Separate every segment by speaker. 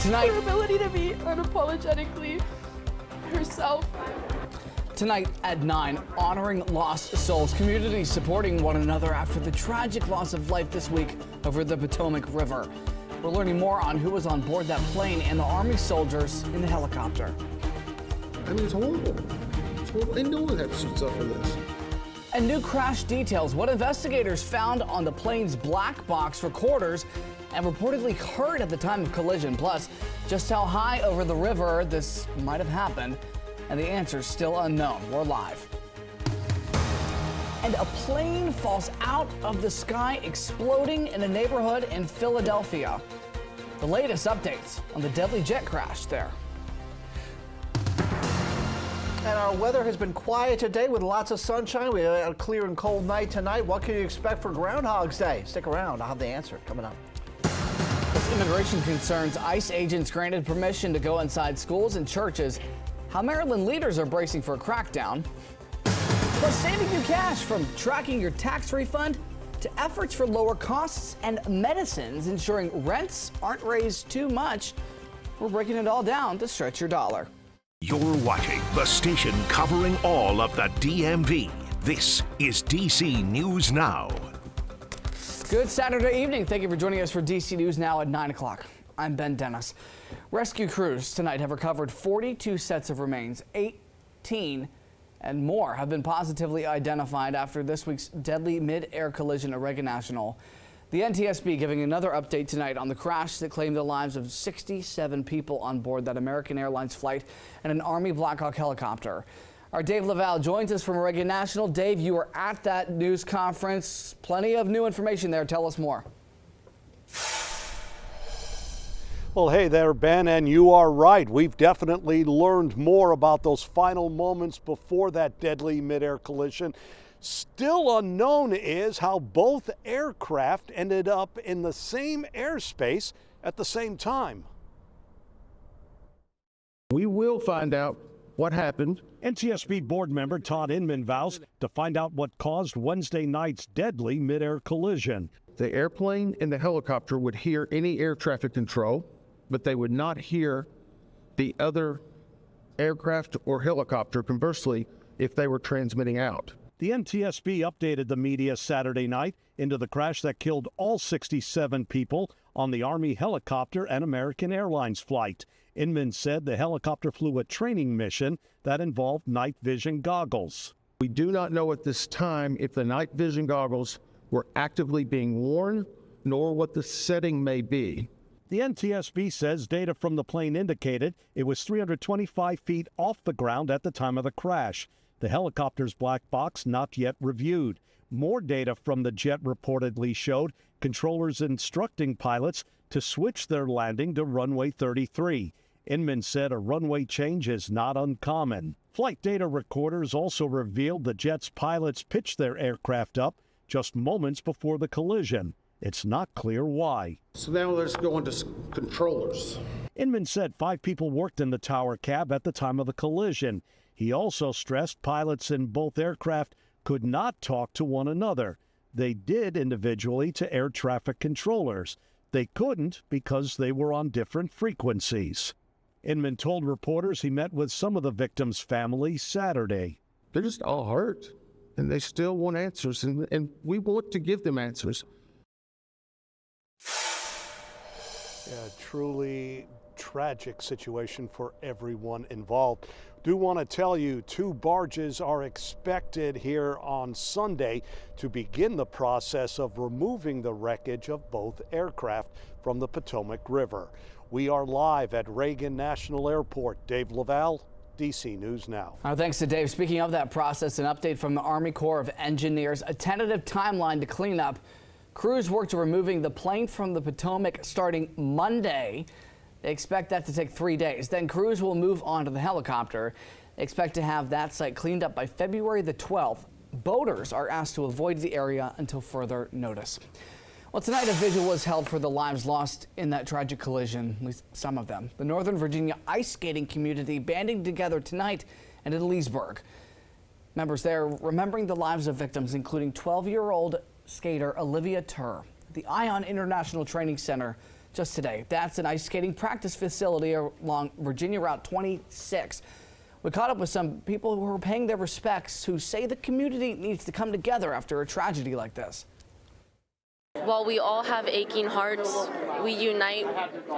Speaker 1: Tonight,
Speaker 2: her ability to be unapologetically herself.
Speaker 1: Tonight at 9, honoring lost souls. Communities supporting one another after the tragic loss of life this week over the Potomac River. We're learning more on who was on board that plane and the Army soldiers in the helicopter.
Speaker 3: I mean, it's horrible. It's horrible. And no one had suits up for this.
Speaker 1: And new crash details, what investigators found on the plane's black box recorders and reportedly heard at the time of collision. Plus, just how high over the river this might have happened, and the answer's still unknown. We're live. And a plane falls out of the sky, exploding in a neighborhood in Philadelphia. The latest updates on the deadly jet crash there.
Speaker 4: And our weather has been quiet today with lots of sunshine. We had a clear and cold night tonight. What can you expect for Groundhog's Day? Stick around. I'll have the answer coming up.
Speaker 1: With immigration concerns, ICE agents granted permission to go inside schools and churches. How Maryland leaders are bracing for a crackdown. Plus, saving you cash from tracking your tax refund to efforts for lower costs and medicines, ensuring rents aren't raised too much. We're breaking it all down to stretch your dollar.
Speaker 5: You're watching the station covering all of the DMV. This is DC News Now.
Speaker 1: Good Saturday evening. Thank you for joining us for DC News Now at 9 o'clock. I'm Ben Dennis. Rescue crews tonight have recovered 42 sets of remains. 18 and more have been positively identified after this week's deadly mid-air collision at Reagan National. The NTSB giving another update tonight on the crash that claimed the lives of 67 people on board that American Airlines flight and an Army Black Hawk helicopter. Our Dave Laval joins us from Reagan National. Dave, you were at that news conference. Plenty of new information there. Tell us more.
Speaker 6: Well, hey there, Ben, and you are right. We've definitely learned more about those final moments before that deadly midair collision. Still unknown is how both aircraft ended up in the same airspace at the same time.
Speaker 7: We will find out what happened.
Speaker 6: NTSB board member Todd Inman vows to find out what caused Wednesday night's deadly midair collision.
Speaker 7: The airplane and the helicopter would hear any air traffic control, but they would not hear the other aircraft or helicopter, conversely, if they were transmitting out.
Speaker 6: The NTSB updated the media Saturday night into the crash that killed all 67 people on the Army helicopter and American Airlines flight. Inman said the helicopter flew a training mission that involved night vision goggles.
Speaker 7: We do not know at this time if the night vision goggles were actively being worn, nor what the setting may be.
Speaker 6: The NTSB says data from the plane indicated it was 325 feet off the ground at the time of the crash. The helicopter's black box not yet reviewed. More data from the jet reportedly showed controllers instructing pilots to switch their landing to runway 33. Inman said a runway change is not uncommon. Flight data recorders also revealed the jet's pilots pitched their aircraft up just moments before the collision. It's not clear why.
Speaker 3: So now let's go into controllers.
Speaker 6: Inman said 5 people worked in the tower cab at the time of the collision. He also stressed pilots in both aircraft could not talk to one another. They did individually to air traffic controllers. They couldn't because they were on different frequencies. Inman told reporters he met with some of the victims' families Saturday.
Speaker 7: They're just all hurt, and they still want answers, and we want to give them answers.
Speaker 6: Yeah, truly tragic situation for everyone involved. Do want to tell you 2 barges are expected here on Sunday to begin the process of removing the wreckage of both aircraft from the Potomac River. We are live at Reagan National Airport. Dave Laval, DC News Now.
Speaker 1: Thanks to Dave. Speaking of that process, an update from the Army Corps of Engineers, a tentative timeline to clean up. Crews work to removing the plane from the Potomac starting Monday. They expect that to take 3 days. Then crews will move on to the helicopter. They expect to have that site cleaned up by February the 12th. Boaters are asked to avoid the area until further notice. Well, tonight a vigil was held for the lives lost in that tragic collision, at least some of them. The Northern Virginia ice skating community banding together tonight and in Leesburg. Members there remembering the lives of victims, including 12-year-old skater Olivia Turr. The Ion International Training Center just today. That's an ice skating practice facility along Virginia Route 26. We caught up with some people who are paying their respects, who say the community needs to come together after a tragedy like this.
Speaker 2: While we all have aching hearts, we unite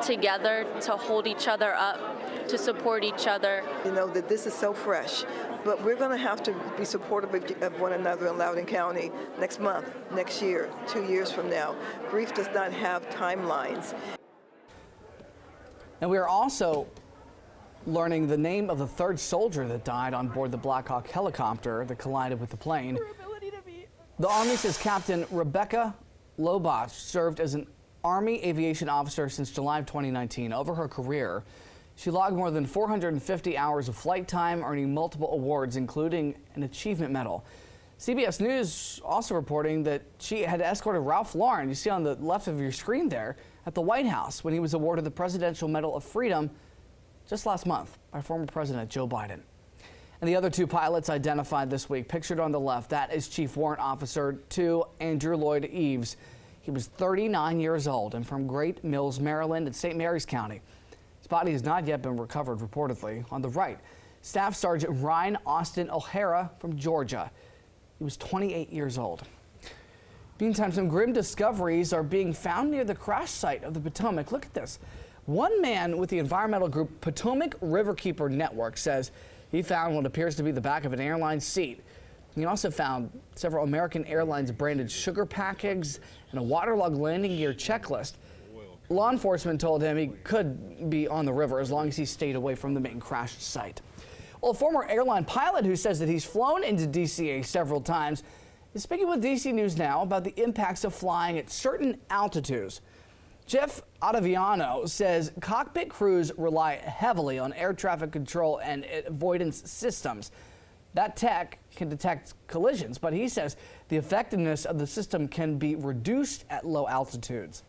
Speaker 2: together to hold each other up, to support each other.
Speaker 8: You know that this is so fresh, but we're going to have to be supportive of one another in Loudoun County next month, next year, 2 years from now. Grief does not have timelines.
Speaker 1: And we are also learning the name of the third soldier that died on board the Black Hawk helicopter that collided with the plane. The Army says Captain Rebecca Lobach served as an Army aviation officer since July of 2019. Over her career, she logged more than 450 hours of flight time, earning multiple awards, including an achievement medal. CBS News also reporting that she had escorted Ralph Lauren, you see on the left of your screen there, at the White House when he was awarded the Presidential Medal of Freedom just last month by former President Joe Biden. And the other two pilots identified this week, pictured on the left, that is Chief Warrant Officer 2 Andrew Lloyd Eves. He was 39 years old and from Great Mills, Maryland in St. Mary's County. His body has not yet been recovered, reportedly. On the right, Staff Sergeant Ryan Austin O'Hara from Georgia. He was 28 years old. Meantime, some grim discoveries are being found near the crash site of the Potomac. Look at this. One man with the environmental group Potomac Riverkeeper Network says he found what appears to be the back of an airline seat. He also found several American Airlines branded sugar packets and a waterlogged landing gear checklist. Law enforcement told him he could be on the river as long as he stayed away from the main crash site. Well, a former airline pilot who says that he's flown into DCA several times is speaking with DC News Now about the impacts of flying at certain altitudes. Jeff Ottaviano says cockpit crews rely heavily on air traffic control and avoidance systems. That tech can detect collisions, but he says the effectiveness of the system can be reduced at low altitudes.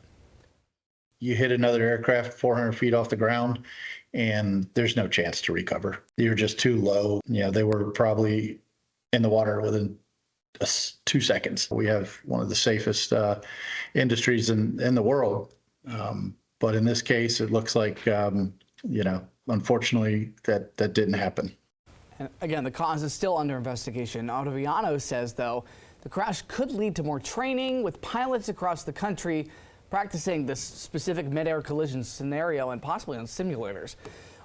Speaker 9: You hit another aircraft 400 feet off the ground and there's no chance to recover. You're just too low. You know, they were probably in the water within 2 seconds. We have one of the safest industries in the world. But in this case, it looks like, you know, unfortunately, that didn't happen.
Speaker 1: And again, the cause is still under investigation. Ottaviano says, though, the crash could lead to more training with pilots across the country practicing this specific mid-air collision scenario and possibly on simulators.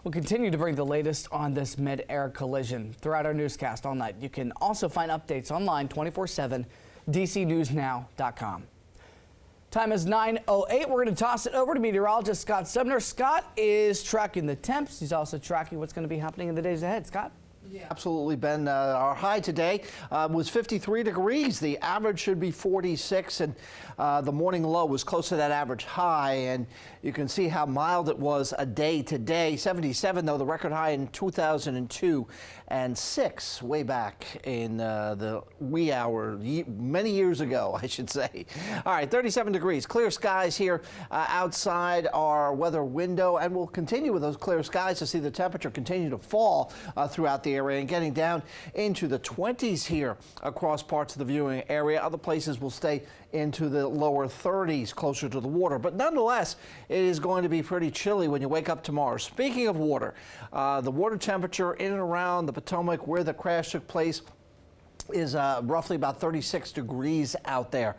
Speaker 1: We'll continue to bring the latest on this mid-air collision throughout our newscast all night. You can also find updates online 24/7, DCNewsNow.com. Time is 9:08. We're going to toss it over to meteorologist Scott Sumner. Scott is tracking the temps. He's also tracking what's going to be happening in the days ahead. Scott?
Speaker 4: Yeah, absolutely, Ben. Our high today was 53 degrees. The average should be 46, and the morning low was close to that average high. And you can see how mild it was a day today. 77, though, the record high in 2002, and 6 way back in the wee hour, many years ago, I should say. All right, 37 degrees. Clear skies here outside our weather window, and we'll continue with those clear skies to see the temperature continue to fall throughout the area and getting down into the 20s here across parts of the viewing area. Other places will stay into the lower 30s closer to the water. But nonetheless, it is going to be pretty chilly when you wake up tomorrow. Speaking of water, the water temperature in and around the Potomac where the crash took place is roughly about 36 degrees out there.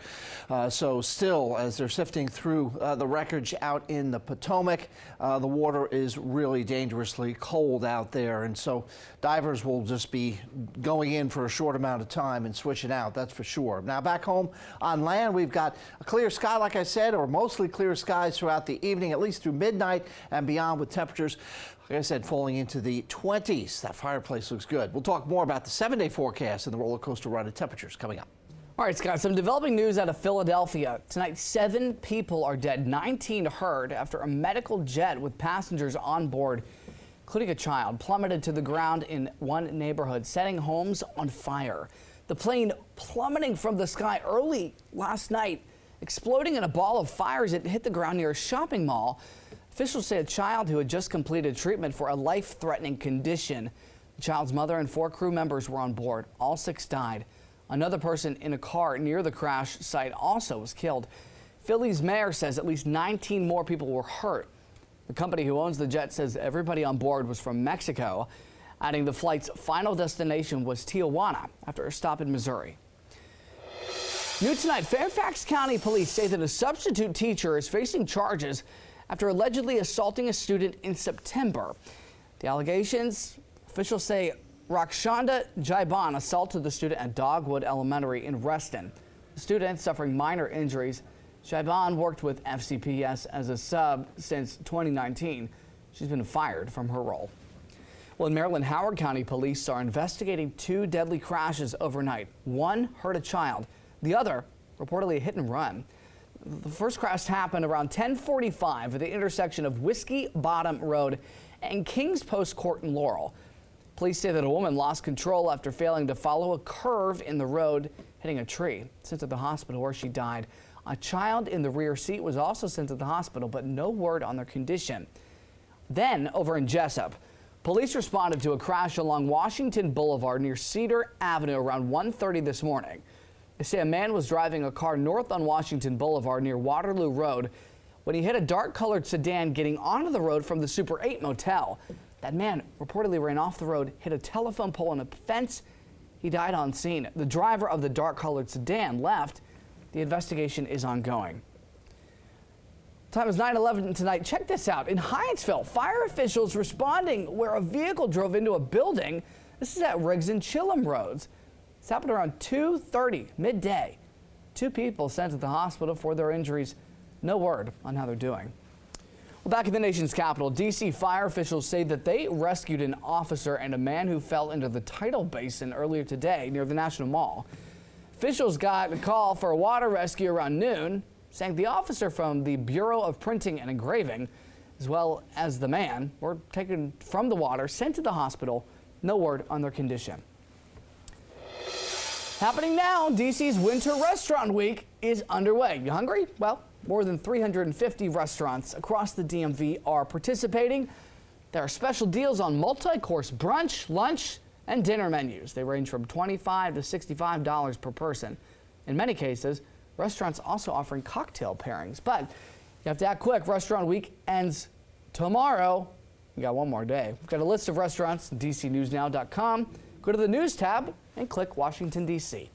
Speaker 4: So still, as they're sifting through the wreckage out in the Potomac, the water is really dangerously cold out there. And so divers will just be going in for a short amount of time and switching out, that's for sure. Now back home on land, we've got a clear sky, like I said, or mostly clear skies throughout the evening, at least through midnight and beyond, with temperatures, like I said, falling into the 20s. That fireplace looks good. We'll talk more about the 7-day forecast and the roller coaster ride of temperatures coming up.
Speaker 1: All right, Scott, some developing news out of Philadelphia. Tonight, 7 people are dead, 19 hurt after a medical jet with passengers on board, including a child, plummeted to the ground in one neighborhood, setting homes on fire. The plane plummeting from the sky early last night, exploding in a ball of fire as it hit the ground near a shopping mall. Officials say a child who had just completed treatment for a life-threatening condition. The child's mother and 4 crew members were on board. All 6 died. Another person in a car near the crash site also was killed. Philly's mayor says at least 19 more people were hurt. The company who owns the jet says everybody on board was from Mexico, adding the flight's final destination was Tijuana after a stop in Missouri. New tonight, Fairfax County police say that a substitute teacher is facing charges after allegedly assaulting a student in September. The allegations, officials say Rakshanda Jaiban assaulted the student at Dogwood Elementary in Reston. The student suffering minor injuries. Jaiban worked with FCPS as a sub since 2019. She's been fired from her role. Well, in Maryland, Howard County police are investigating 2 deadly crashes overnight. One hurt a child, the other reportedly a hit and run. The first crash happened around 10:45 at the intersection of Whiskey Bottom Road and Kings Post Court in Laurel. Police say that a woman lost control after failing to follow a curve in the road, hitting a tree. Sent to the hospital where she died. A child in the rear seat was also sent to the hospital, but no word on their condition. Then, over in Jessup, police responded to a crash along Washington Boulevard near Cedar Avenue around 1:30 this morning. They say a man was driving a car north on Washington Boulevard near Waterloo Road when he hit a dark-colored sedan getting onto the road from the Super 8 motel. That man reportedly ran off the road, hit a telephone pole and a fence. He died on scene. The driver of the dark-colored sedan left. The investigation is ongoing. Time is 9:11 tonight. Check this out. In Hyattsville, fire officials responding where a vehicle drove into a building. This is at Riggs and Chillum Roads. This happened around 2:30 midday. 2 people sent to the hospital for their injuries. No word on how they're doing. Well, back in the nation's capital, D.C. fire officials say that they rescued an officer and a man who fell into the tidal basin earlier today near the National Mall. Officials got a call for a water rescue around noon, saying the officer from the Bureau of Printing and Engraving, as well as the man, were taken from the water, sent to the hospital. No word on their condition. Happening now, D.C.'s Winter Restaurant Week is underway. You hungry? Well, more than 350 restaurants across the DMV are participating. There are special deals on multi-course brunch, lunch, and dinner menus. They range from $25 to $65 per person. In many cases, restaurants also offering cocktail pairings. But you have to act quick. Restaurant Week ends tomorrow. You got one more day. We've got a list of restaurants, DCNewsNow.com. Go to the News tab and click Washington, D.C.